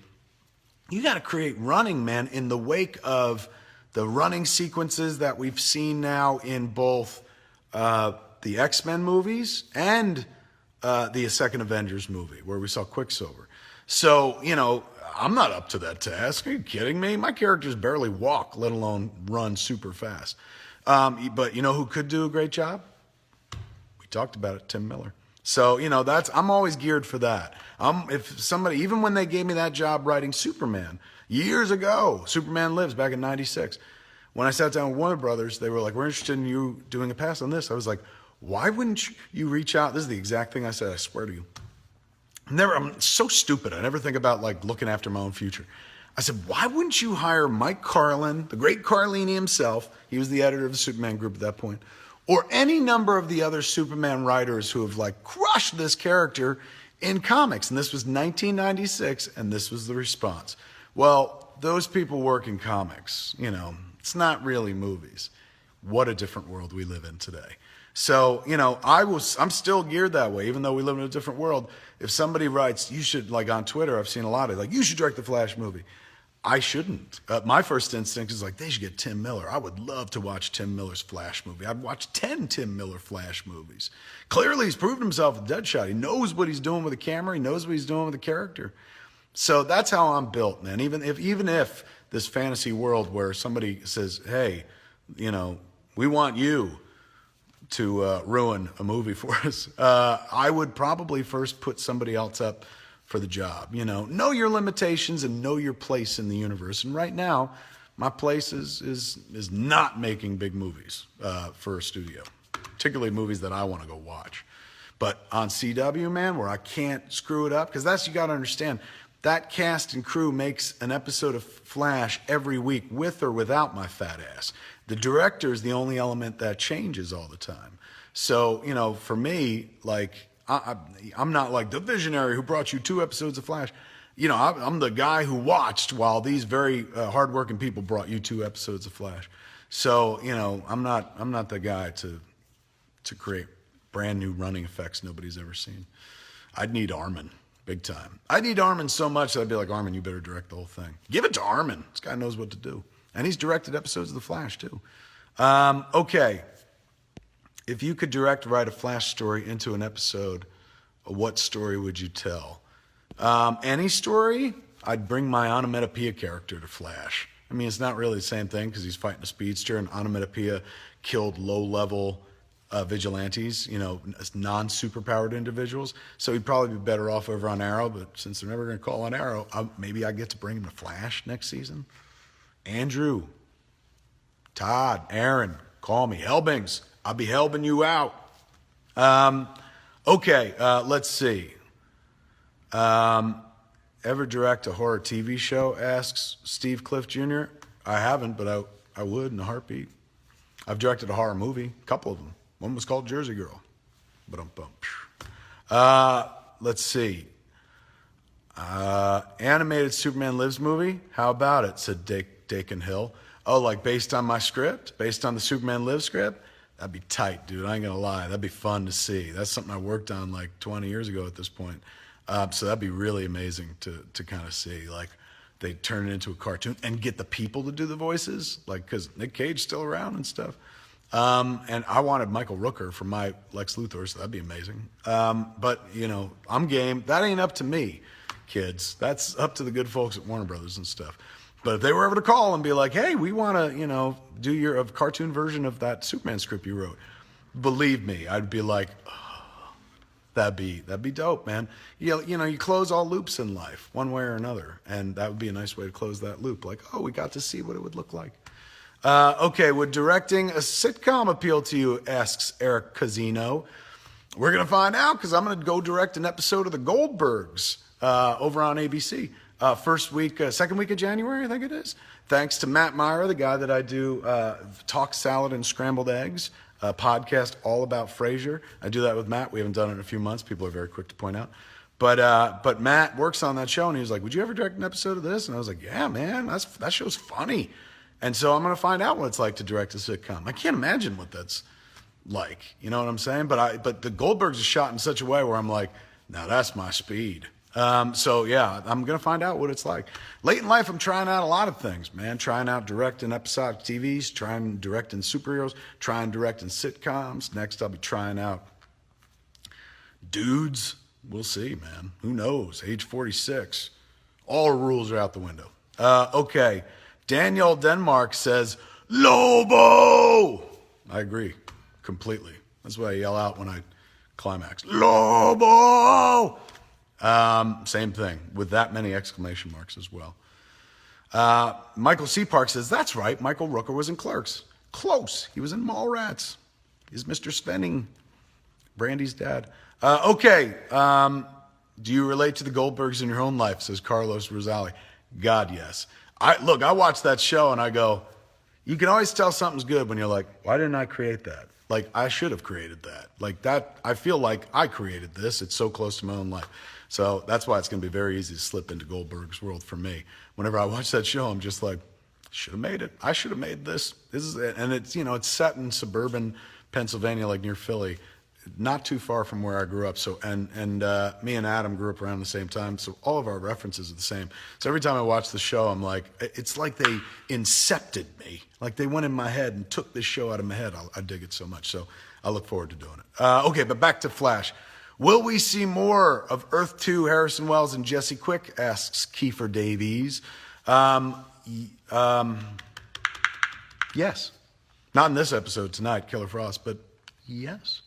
you got to create running, man, in the wake of the running sequences that we've seen now in both the X-Men movies and the second Avengers movie, where we saw Quicksilver. So, you know, I'm not up to that task. Are you kidding me? My characters barely walk, let alone run super fast. But you know who could do a great job? We talked about it, Tim Miller. So, you know, I'm always geared for that. If somebody, even when they gave me that job writing Superman years ago, Superman Lives back in '96, when I sat down with Warner Brothers, they were like, we're interested in you doing a pass on this. I was like, why wouldn't you reach out? This is the exact thing I said, I swear to you. I'm so stupid. I never think about like looking after my own future. I said, why wouldn't you hire Mike Carlin, the great Carlini himself? He was the editor of the Superman group at that point. Or any number of the other Superman writers who have like crushed this character in comics. And this was 1996, and this was the response. Well, those people work in comics. You know, it's not really movies. What a different world we live in today. So, you know, I'm still geared that way, even though we live in a different world. If somebody writes, you should, like on Twitter, I've seen a lot of like, you should direct the Flash movie. I shouldn't. My first instinct is like, they should get Tim Miller. I would love to watch Tim Miller's Flash movie. I'd watch 10 Tim Miller Flash movies. Clearly, he's proved himself with Deadshot. He knows what he's doing with the camera. He knows what he's doing with the character. So that's how I'm built, man. Even if this fantasy world where somebody says, hey, you know, we want you to ruin a movie for us, I would probably first put somebody else up for the job. You know your limitations and know your place in the universe. And right now, my place is not making big movies for a studio, particularly movies that I want to go watch. But on CW, man, where I can't screw it up, because that's, you got to understand, that cast and crew makes an episode of Flash every week with or without my fat ass. The director is the only element that changes all the time. So, you know, for me, like, I'm not like the visionary who brought you 2 episodes of Flash. You know, I'm the guy who watched while these very hardworking people brought you 2 episodes of Flash. So, you know, I'm not the guy to create brand new running effects nobody's ever seen. I'd need Armen, big time. I'd need Armen so much that I'd be like, Armen, you better direct the whole thing. Give it to Armen. This guy knows what to do. And he's directed episodes of The Flash, too. Okay. If you could direct or write a Flash story into an episode, what story would you tell? Any story? I'd bring my onomatopoeia character to Flash. I mean, it's not really the same thing because he's fighting a speedster, and onomatopoeia killed low-level vigilantes, you know, non-superpowered individuals. So he'd probably be better off over on Arrow, but since they're never going to call on Arrow, maybe I get to bring him to Flash next season. Andrew, Todd, Aaron, call me. Helbings, I'll be helping you out. Okay, let's see. Ever direct a horror TV show, asks Steve Cliff Jr.? I haven't, but I would in a heartbeat. I've directed a horror movie, a couple of them. One was called Jersey Girl. Let's see. Animated Superman Lives movie? How about it? Said Dakin Hill. Oh, like based on my script? Based on the Superman Lives script? That'd be tight, dude. I ain't gonna lie. That'd be fun to see. That's something I worked on like 20 years ago at this point. So that'd be really amazing to kind of see. Like they turn it into a cartoon and get the people to do the voices. Like, because Nick Cage's still around and stuff. And I wanted Michael Rooker for my Lex Luthor, so that'd be amazing. But, you know, I'm game. That ain't up to me, kids. That's up to the good folks at Warner Brothers and stuff. But if they were ever to call and be like, hey, we want to, you know, do a cartoon version of that Superman script you wrote, believe me, I'd be like, oh, that'd be dope, man. You know, you close all loops in life one way or another, and that would be a nice way to close that loop. Like, oh, we got to see what it would look like. Okay, would directing a sitcom appeal to you, asks Eric Casino. We're going to find out because I'm going to go direct an episode of the Goldbergs over on ABC. Second week of January, I think it is. Thanks to Matt Meyer, the guy that I do Talk Salad and Scrambled Eggs, a podcast all about Frasier. I do that with Matt. We haven't done it in a few months. People are very quick to point out. But Matt works on that show, and he was like, would you ever direct an episode of this? And I was like, yeah, man, that show's funny. And so I'm going to find out what it's like to direct a sitcom. I can't imagine what that's like. You know what I'm saying? But the Goldbergs is shot in such a way where I'm like, now that's my speed. So yeah, I'm going to find out what it's like. Late in life, I'm trying out a lot of things, man. Trying out directing episodic TVs, trying directing superheroes, trying directing sitcoms. Next, I'll be trying out dudes. We'll see, man. Who knows? Age 46. All rules are out the window. Okay. Daniel Denmark says, Lobo! I agree completely. That's what I yell out when I climax. Lobo! Same thing with that many exclamation marks as well. Michael C. Park says, that's right. Michael Rooker was in Clerks. Close. He was in Mallrats. He's Mr. Spenning, Brandy's dad. Okay. Do you relate to the Goldbergs in your own life? Says Carlos Rosali. God, yes. I watch that show and I go, you can always tell something's good when you're like, why didn't I create that? Like, I should have created that. Like that, I feel like I created this. It's so close to my own life. So that's why it's going to be very easy to slip into Goldberg's world for me. Whenever I watch that show, I'm just like, should have made it. I should have made this. This is it. And it's, it's set in suburban Pennsylvania, like near Philly, not too far from where I grew up. So, and me and Adam grew up around the same time. So all of our references are the same. So every time I watch the show, I'm like, it's like they incepted me. Like they went in my head and took this show out of my head. I dig it so much. So I look forward to doing it. Okay, but back to Flash. Will we see more of Earth 2, Harrison Wells, and Jesse Quick, asks Kiefer Davies. Yes. Not in this episode tonight, Killer Frost, but yes.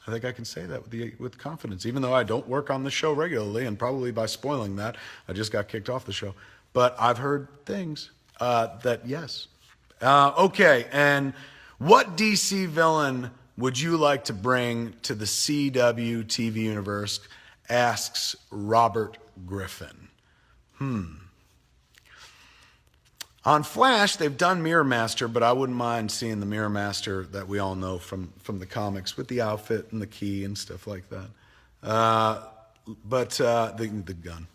I think I can say that with confidence, even though I don't work on the show regularly, and probably by spoiling that, I just got kicked off the show. But I've heard things that yes. Okay, and what DC villain would you like to bring to the CW TV universe, asks Robert Griffin. On Flash, they've done Mirror Master, but I wouldn't mind seeing the Mirror Master that we all know from the comics with the outfit and the key and stuff like that. But the gun.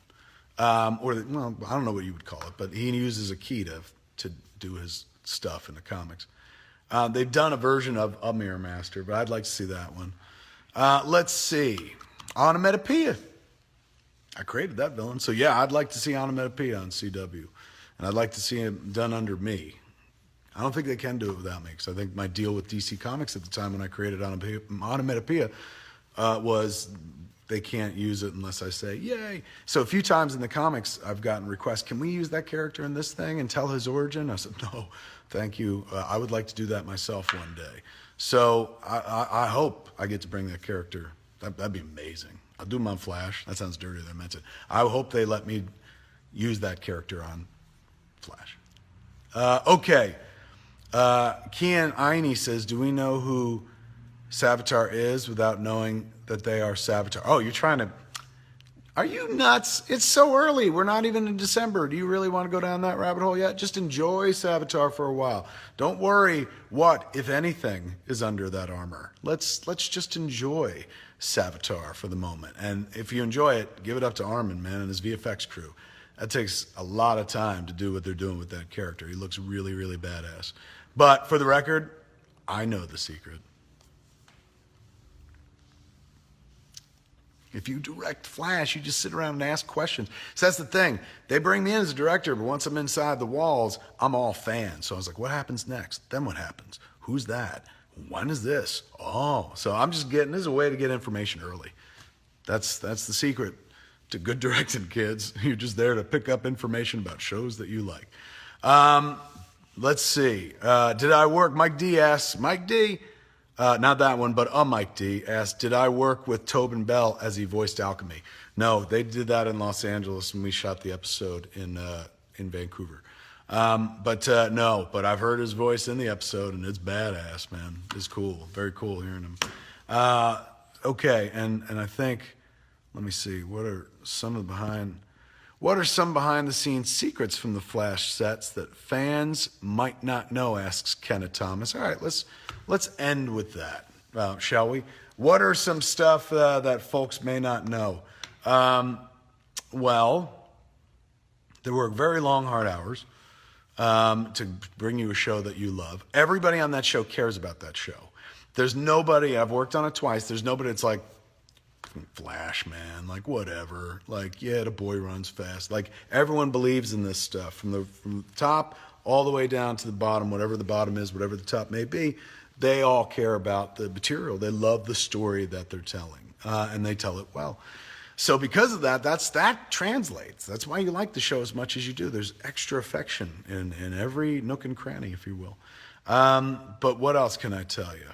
I don't know what you would call it, but he uses a key to do his stuff in the comics. They've done a version of a Mirror Master, but I'd like to see that one. Let's see. Onomatopoeia. I created that villain. So yeah, I'd like to see Onomatopoeia on CW. And I'd like to see him done under me. I don't think they can do it without me, because I think my deal with DC Comics at the time when I created Onomatopoeia was they can't use it unless I say, yay. So a few times in the comics, I've gotten requests, can we use that character in this thing and tell his origin? I said, no, thank you. I would like to do that myself one day. So I hope I get to bring that character. That'd be amazing. I'll do him on Flash. That sounds dirtier than I meant it. I hope they let me use that character on Flash. Okay. Kian Aini says, do we know who Savatar is without knowing that they are Savatar? Oh, are you nuts? It's so early. We're not even in December. Do you really want to go down that rabbit hole yet? Just enjoy Savatar for a while. Don't worry what, if anything, is under that armor. Let's just enjoy Savatar for the moment. And if you enjoy it, give it up to Armen, man, and his VFX crew. That takes a lot of time to do what they're doing with that character. He looks really, really badass. But for the record, I know the secret. If you direct Flash, you just sit around and ask questions. So that's the thing. They bring me in as a director, but once I'm inside the walls, I'm all fan. So I was like, what happens next? Then what happens? Who's that? When is this? Oh, so I'm just this is a way to get information early. That's the secret to good directing, kids. You're just there to pick up information about shows that you like. Let's see. Did I work? Mike D asks, Mike D, not that one, but Mike D asked, did I work with Tobin Bell as he voiced Alchemy? No, they did that in Los Angeles when we shot the episode in Vancouver. No, but I've heard his voice in the episode and it's badass, man. It's cool. Very cool hearing him. Okay, and I think Let me see. What are some behind the scenes secrets from the Flash sets that fans might not know? Asks Kenneth Thomas. All right, let's end with that, shall we? What are some stuff that folks may not know? Well, they work very long, hard hours to bring you a show that you love. Everybody on that show cares about that show. There's nobody, I've worked on it twice, there's nobody that's like, Flash, man, like whatever, like yeah, the boy runs fast. Like everyone believes in this stuff from the top all the way down to the bottom, whatever the bottom is, whatever the top may be. They all care about the material. They love the story that they're telling, and they tell it well. So because of that, that translates. That's why you like the show as much as you do. There's extra affection in every nook and cranny, if you will. But what else can I tell you?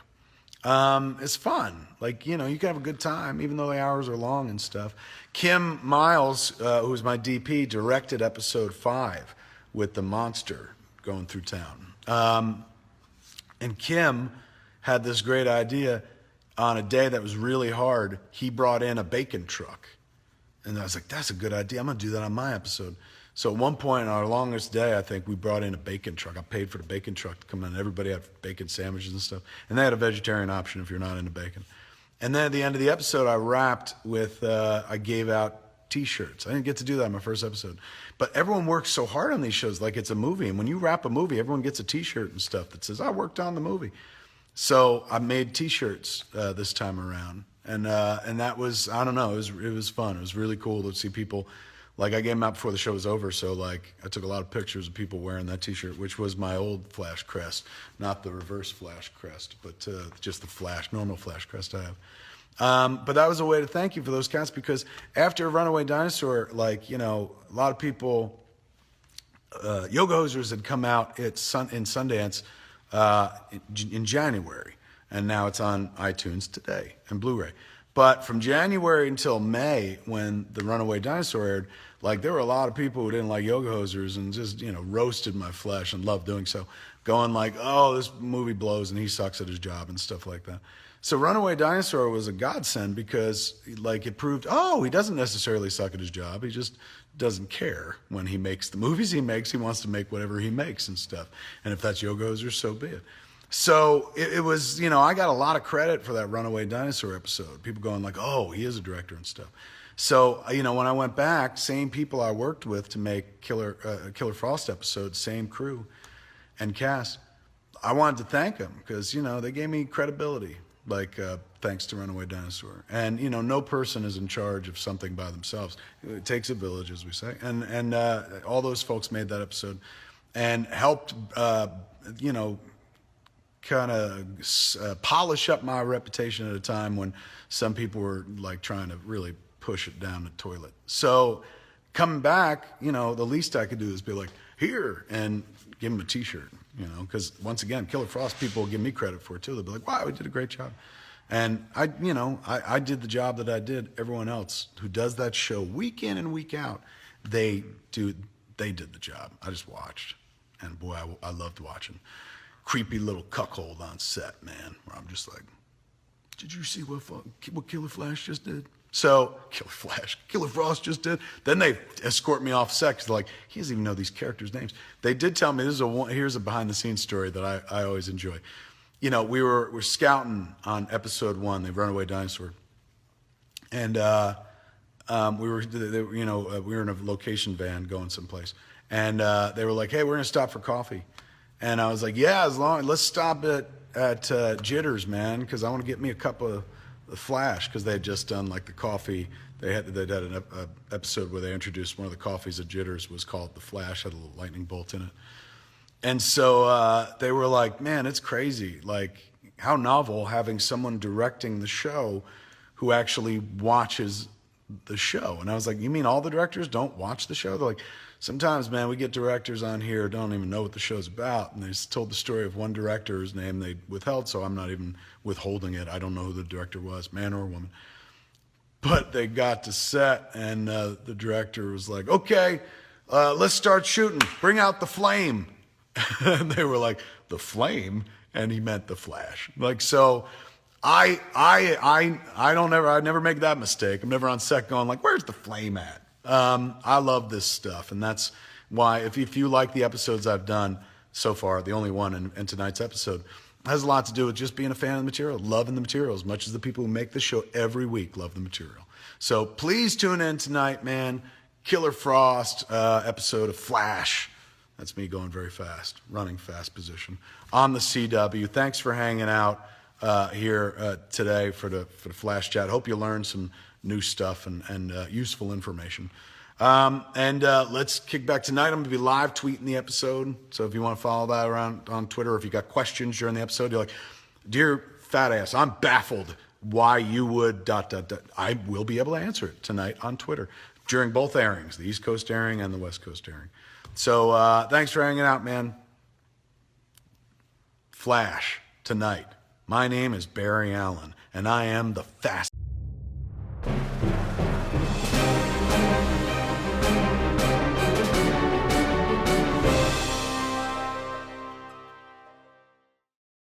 It's fun. Like, you can have a good time, even though the hours are long and stuff. Kim Miles, who's my DP, directed episode 5 with the monster going through town. And Kim had this great idea. On a day that was really hard, he brought in a bacon truck. And I was like, that's a good idea. I'm going to do that on my episode. So at one point, on our longest day, I think, we brought in a bacon truck. I paid for the bacon truck to come in. Everybody had bacon sandwiches and stuff. And they had a vegetarian option if you're not into bacon. And then at the end of the episode, I wrapped with, I gave out T-shirts. I didn't get to do that on my first episode. But everyone works so hard on these shows like it's a movie. And when you wrap a movie, everyone gets a T-shirt and stuff that says, I worked on the movie. So I made T-shirts this time around. And that was, I don't know, it was fun. It was really cool to see people. Like, I gave them out before the show was over, so, like, I took a lot of pictures of people wearing that T-shirt, which was my old Flash crest, not the reverse Flash crest, but just the Flash, normal Flash crest I have. But that was a way to thank you for those cats, because after Runaway Dinosaur, like, a lot of people, Yoga Hosers had come out in Sundance in January, and now it's on iTunes today and Blu-ray. But from January until May, when the Runaway Dinosaur aired, like there were a lot of people who didn't like Yoga Hosers and just, roasted my flesh and loved doing so, going like, oh, this movie blows and he sucks at his job and stuff like that. So Runaway Dinosaur was a godsend because like it proved, oh, he doesn't necessarily suck at his job. He just doesn't care when he makes the movies he makes. He wants to make whatever he makes and stuff. And if that's Yoga Hosers, so be it. So it was, I got a lot of credit for that Runaway Dinosaur episode. People going like, oh, he is a director and stuff. So, when I went back, same people I worked with to make Killer Frost episodes, same crew and cast, I wanted to thank them because, they gave me credibility, like thanks to Runaway Dinosaur. And, no person is in charge of something by themselves. It takes a village, as we say. And all those folks made that episode and helped, kind of polish up my reputation at a time when some people were like trying to really push it down the toilet. So coming back, the least I could do is be like, here, and give them a T-shirt, because once again, Killer Frost people will give me credit for it too. They'll be like, wow, we did a great job. And I did the job that I did. Everyone else who does that show week in and week out, they did the job. I just watched, and boy, I loved watching. Creepy little cuckold on set, man, where I'm just like, did you see what Killer Flash just did? So, Killer Frost just did. Then they escort me off set because they're like, he doesn't even know these characters' names. They did tell me, here's a behind-the-scenes story that I always enjoy. We're scouting on episode 1, the Runaway Dinosaur. And we were in a location van going someplace. And they were like, hey, we're going to stop for coffee. And I was like, yeah, let's stop at Jitters, man, because I want to get me a cup of the Flash, because they had just done like the coffee. They'd had an episode where they introduced one of the coffees at Jitters was called the Flash, had a little lightning bolt in it. And so they were like, man, it's crazy. Like, how novel having someone directing the show who actually watches the show. And I was like, you mean all the directors don't watch the show? They're like, sometimes, man, we get directors on here who don't even know what the show's about. And they just told the story of one director whose name they withheld, so I'm not even withholding it. I don't know who the director was, man or woman. But they got to set, and the director was like, okay, let's start shooting. Bring out the flame. And they were like, the flame? And he meant the Flash. Like, so I never make that mistake. I'm never on set going like, where's the flame at? I love this stuff, and that's why if you like the episodes I've done so far, the only one in tonight's episode, has a lot to do with just being a fan of the material, loving the material as much as the people who make the show every week love the material. So please tune in tonight, man. Killer Frost episode of Flash. That's me going very fast, running fast position on the CW. Thanks for hanging out here today for the Flash chat. Hope you learned some new stuff and useful information. Let's kick back tonight. I'm going to be live tweeting the episode. So if you want to follow that around on Twitter, or if you got questions during the episode, you're like, dear fat ass, I'm baffled why you would ... I will be able to answer it tonight on Twitter during both airings, the East Coast airing and the West Coast airing. So thanks for hanging out, man. Flash tonight. My name is Barry Allen, and I am the fast